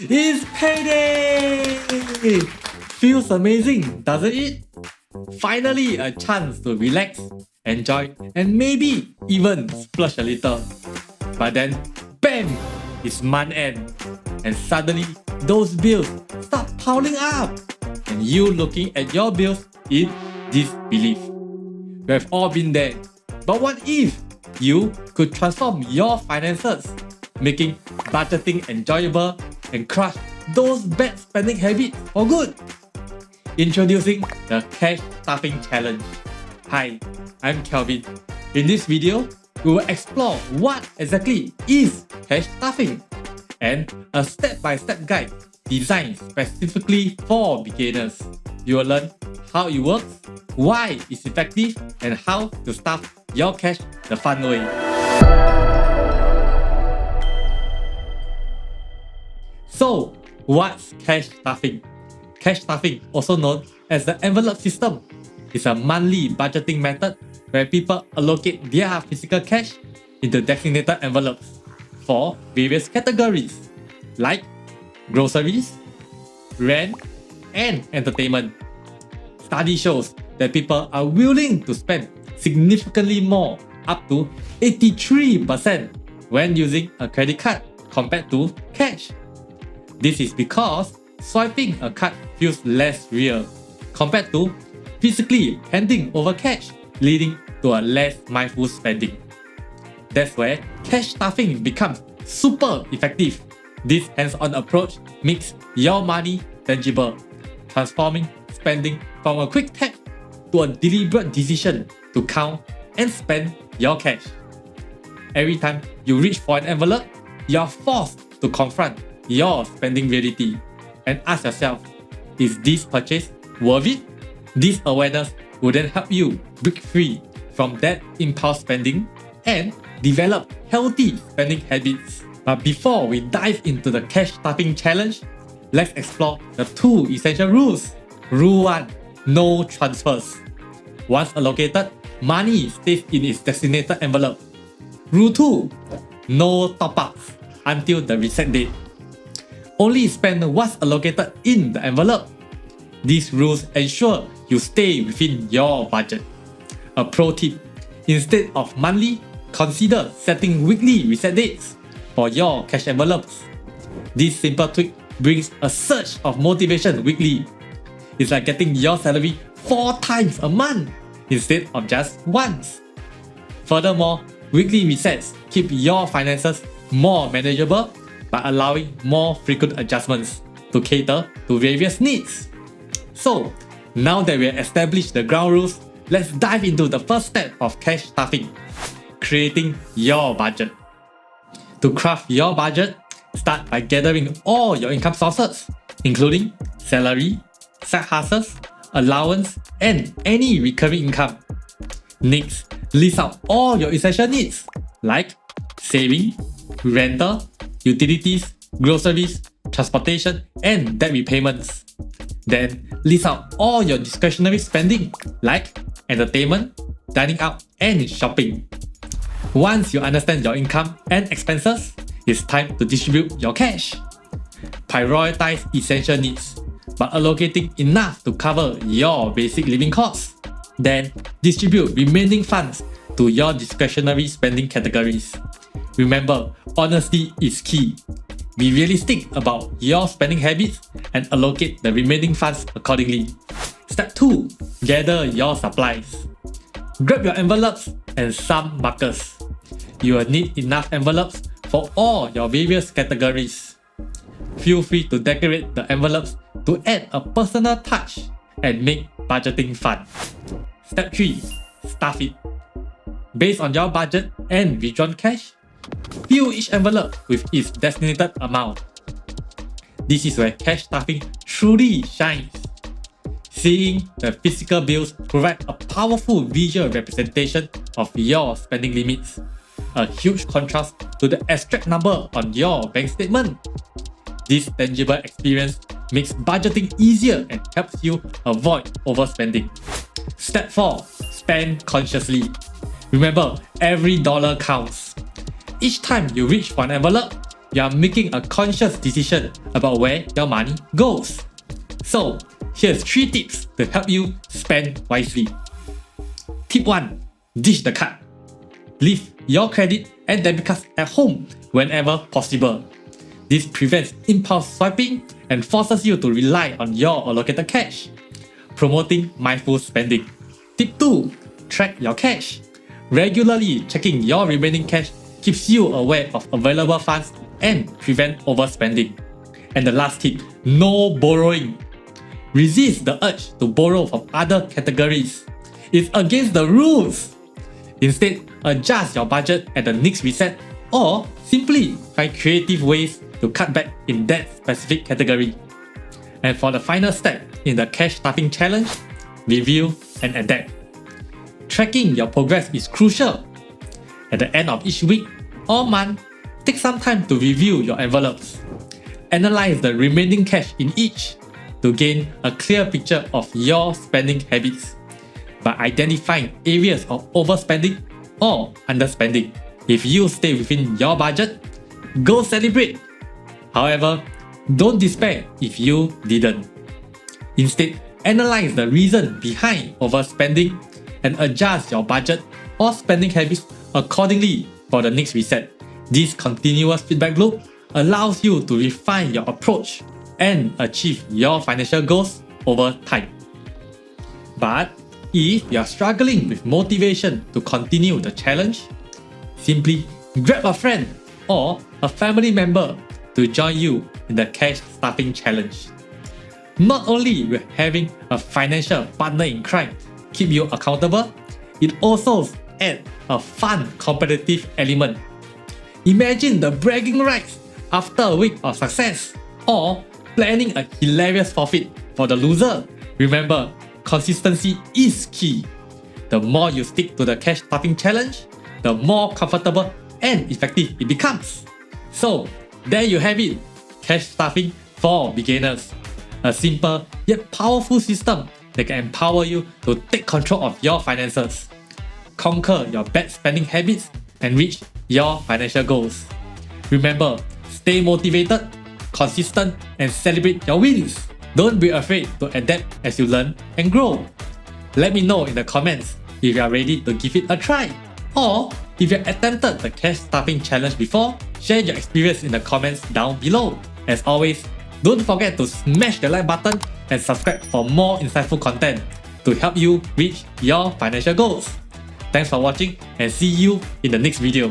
It's payday! Feels amazing, doesn't it? Finally a chance to relax, enjoy, and maybe even splurge a little. But then, bam! It's month end. And suddenly, those bills start piling up. And you looking at your bills in disbelief. We have all been there. But what if you could transform your finances, making budgeting enjoyable and crush those bad spending habits for good? Introducing the Cash Stuffing Challenge. Hi, I'm Kelvin. In this video, we will explore what exactly is cash stuffing and a step-by-step guide designed specifically for beginners. You will learn how it works, why it's effective, and how to stuff your cash the fun way. So, what's cash stuffing? Cash stuffing, also known as the envelope system, is a monthly budgeting method where people allocate their physical cash into designated envelopes for various categories like groceries, rent, and entertainment. Study shows that people are willing to spend significantly more, up to 83%, when using a credit card compared to cash. This is because swiping a card feels less real compared to physically handing over cash, leading to a less mindful spending. That's where cash stuffing becomes super effective. This hands-on approach makes your money tangible, transforming spending from a quick tap to a deliberate decision to count and spend your cash. Every time you reach for an envelope, you're forced to confront your spending reality and ask yourself, is this purchase worth it? This awareness will then help you break free from that impulse spending and develop healthy spending habits. But before we dive into the cash stuffing challenge, let's explore the 2 essential rules. Rule 1. No transfers. Once allocated, money stays in its designated envelope. Rule 2. No top-ups until the reset date. Only spend what's allocated in the envelope. These rules ensure you stay within your budget. A pro tip: instead of monthly, consider setting weekly reset dates for your cash envelopes. This simple tweak brings a surge of motivation weekly. It's like getting your salary 4 times a month instead of just once. Furthermore, weekly resets keep your finances more manageable by allowing more frequent adjustments to cater to various needs. So, now that we have established the ground rules, let's dive into the first step of cash stuffing: creating your budget. To craft your budget, start by gathering all your income sources, including salary, side hustles, allowance, and any recurring income. Next, list out all your essential needs like saving, rental, utilities, groceries, transportation, and debt repayments. Then, list out all your discretionary spending like entertainment, dining out, and shopping. Once you understand your income and expenses, it's time to distribute your cash. Prioritize essential needs by allocating enough to cover your basic living costs. Then, distribute remaining funds to your discretionary spending categories. Remember, honesty is key. Be realistic about your spending habits and allocate the remaining funds accordingly. Step 2. Gather your supplies. Grab your envelopes and some markers. You will need enough envelopes for all your various categories. Feel free to decorate the envelopes to add a personal touch and make budgeting fun. Step 3. Stuff it. Based on your budget and withdrawn cash, fill each envelope with its designated amount. This is where cash stuffing truly shines. Seeing the physical bills provide a powerful visual representation of your spending limits, a huge contrast to the abstract number on your bank statement. This tangible experience makes budgeting easier and helps you avoid overspending. Step 4. Spend consciously. Remember, every dollar counts. Each time you reach for an envelope, you are making a conscious decision about where your money goes. So, here's 3 tips to help you spend wisely. Tip 1. Ditch the card. Leave your credit and debit cards at home whenever possible. This prevents impulse swiping and forces you to rely on your allocated cash, promoting mindful spending. Tip 2. Track your cash. Regularly checking your remaining cash keeps you aware of available funds and prevent overspending. And the last tip, no borrowing. Resist the urge to borrow from other categories. It's against the rules. Instead, adjust your budget at the next reset or simply find creative ways to cut back in that specific category. And for the final step in the cash stuffing challenge, review and adapt. Tracking your progress is crucial. At the end of each week or month, take some time to review your envelopes. Analyze the remaining cash in each to gain a clear picture of your spending habits. By identifying areas of overspending or underspending, if you stay within your budget, go celebrate. However, don't despair if you didn't. Instead, analyze the reason behind overspending and adjust your budget or spending habits accordingly for the next reset. This continuous feedback loop allows you to refine your approach and achieve your financial goals over time. But if you are struggling with motivation to continue the challenge, simply grab a friend or a family member to join you in the cash stuffing challenge. Not only will having a financial partner in crime keep you accountable, it also adds a fun competitive element. Imagine the bragging rights after a week of success or planning a hilarious forfeit for the loser. Remember, consistency is key. The more you stick to the cash stuffing challenge, the more comfortable and effective it becomes. So, there you have it, cash stuffing for beginners. A simple yet powerful system that can empower you to take control of your finances, conquer your bad spending habits, and reach your financial goals. Remember, stay motivated, consistent, and celebrate your wins. Don't be afraid to adapt as you learn and grow. Let me know in the comments if you are ready to give it a try. Or if you have attempted the cash stuffing challenge before, share your experience in the comments down below. As always, don't forget to smash the like button and subscribe for more insightful content to help you reach your financial goals. Thanks for watching and see you in the next video.